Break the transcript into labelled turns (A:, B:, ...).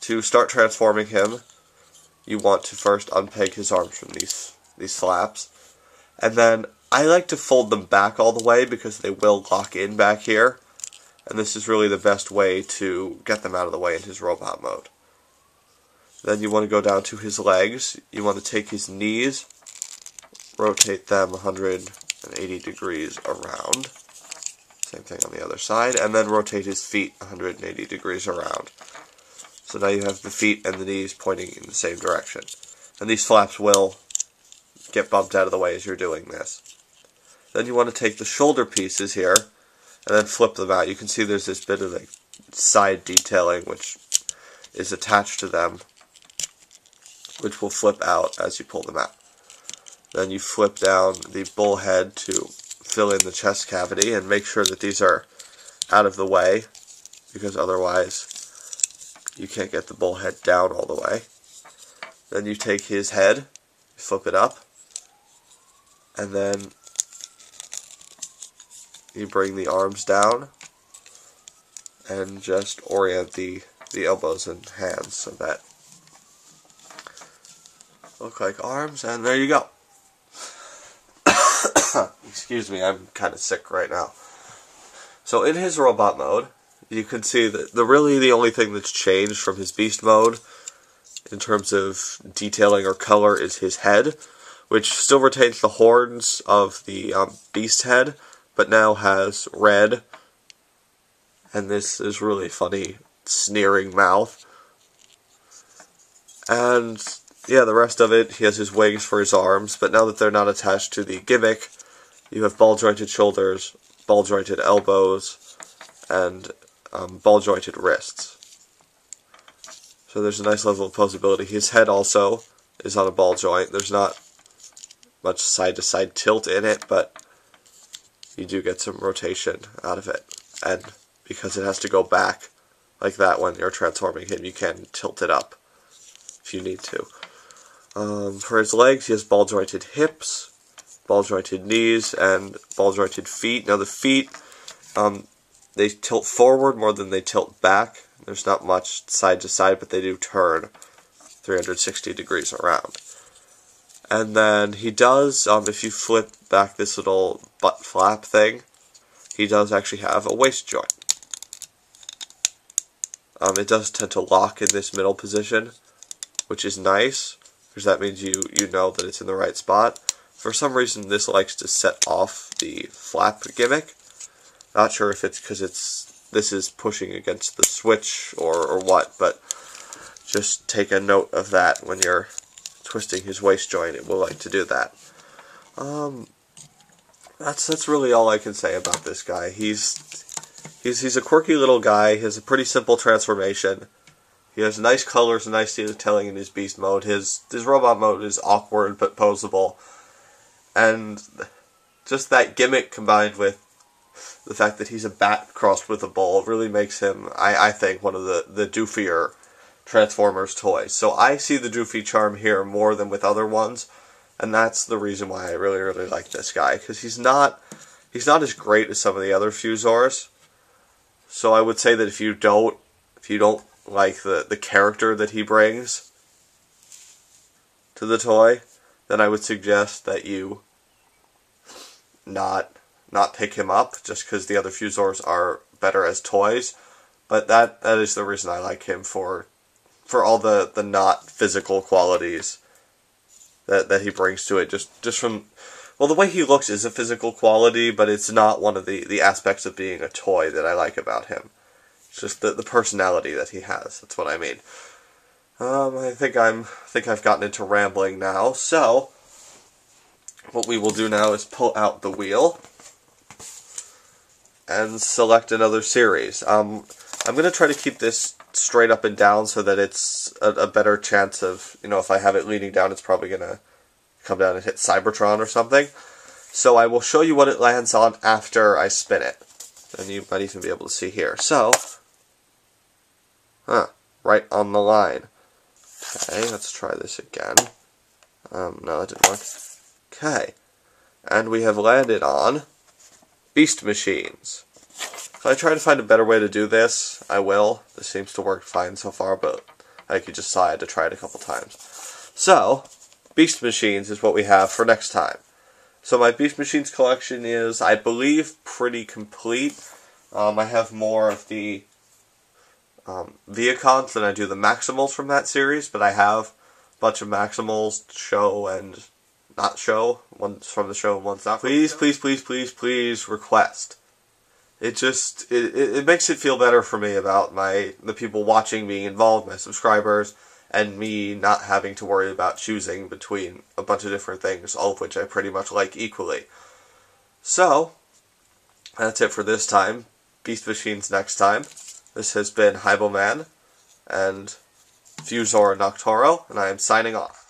A: to start transforming him, you want to first unpeg his arms from these flaps. And then I like to fold them back all the way because they will lock in back here. And this is really the best way to get them out of the way in his robot mode. Then you want to go down to his legs. You want to take his knees, rotate them 180 degrees around. Same thing on the other side. And then rotate his feet 180 degrees around. So now you have the feet and the knees pointing in the same direction. And these flaps will get bumped out of the way as you're doing this. Then you want to take the shoulder pieces here and then flip them out. You can see there's this bit of like side detailing which is attached to them, which will flip out as you pull them out. Then you flip down the bull head to fill in the chest cavity and make sure that these are out of the way, because otherwise you can't get the bull head down all the way. Then you take his head, flip it up, and then you bring the arms down and just orient the elbows and hands so that look like arms, and there you go. Excuse me, I'm kind of sick right now. So in his robot mode, you can see that really the only thing that's changed from his beast mode in terms of detailing or color is his head, which still retains the horns of the beast head, but now has red, and this is really funny sneering mouth. And yeah, the rest of it, he has his wings for his arms, but now that they're not attached to the gimmick, you have ball-jointed shoulders, ball-jointed elbows, and ball-jointed wrists. So there's a nice level of posability. His head also is on a ball joint. There's not much side-to-side tilt in it, but you do get some rotation out of it. And because it has to go back like that when you're transforming him, you can tilt it up if you need to. For his legs, he has ball-jointed hips, ball-jointed knees, and ball-jointed feet. Now the feet, they tilt forward more than they tilt back. There's not much side to side, but they do turn 360 degrees around. And then he does, if you flip back this little butt flap thing, he does actually have a waist joint. It does tend to lock in this middle position, which is nice, because that means you know that it's in the right spot. For some reason, this likes to set off the flap gimmick. Not sure if it's because this is pushing against the switch or what, but just take a note of that when you're twisting his waist joint. It will like to do that. That's really all I can say about this guy. He's a quirky little guy. He has a pretty simple transformation. He has nice colors and nice detailing in his beast mode. His robot mode is awkward but posable. And just that gimmick combined with the fact that he's a bat crossed with a bull really makes him, I think, one of the doofier Transformers toys. So I see the doofy charm here more than with other ones, and that's the reason why I really, really like this guy, because he's not as great as some of the other Fusors. So I would say that if you don't like the character that he brings to the toy, then I would suggest that you not pick him up, just because the other Fusors are better as toys. But that is the reason I like him, for all the not physical qualities that he brings to it. Just from, well, the way he looks is a physical quality, but it's not one of the aspects of being a toy that I like about him. It's just the personality that he has. That's what I mean. I think I've gotten into rambling now. So what we will do now is pull out the wheel and select another series. I'm going to try to keep this straight up and down so that it's a better chance of, if I have it leaning down, it's probably going to come down and hit Cybertron or something. So I will show you what it lands on after I spin it. And you might even be able to see here. So, right on the line. Okay, let's try this again. No, that didn't work. Okay. And we have landed on Beast Machines. If I try to find a better way to do this, I will. This seems to work fine so far, but Like you just saw, I had to try it a couple times. So, Beast Machines is what we have for next time. So my Beast Machines collection is, I believe, pretty complete. I have more of the Viacons than I do the Maximals from that series, but I have a bunch of Maximals, show and not show. One's from the show and one's not. Please, please, please, please, please request. It makes it feel better for me about the people watching being involved, my subscribers, and me not having to worry about choosing between a bunch of different things, all of which I pretty much like equally. So, that's it for this time. Beast Machines next time. This has been Hyboman and Fusor Noctorro, and I am signing off.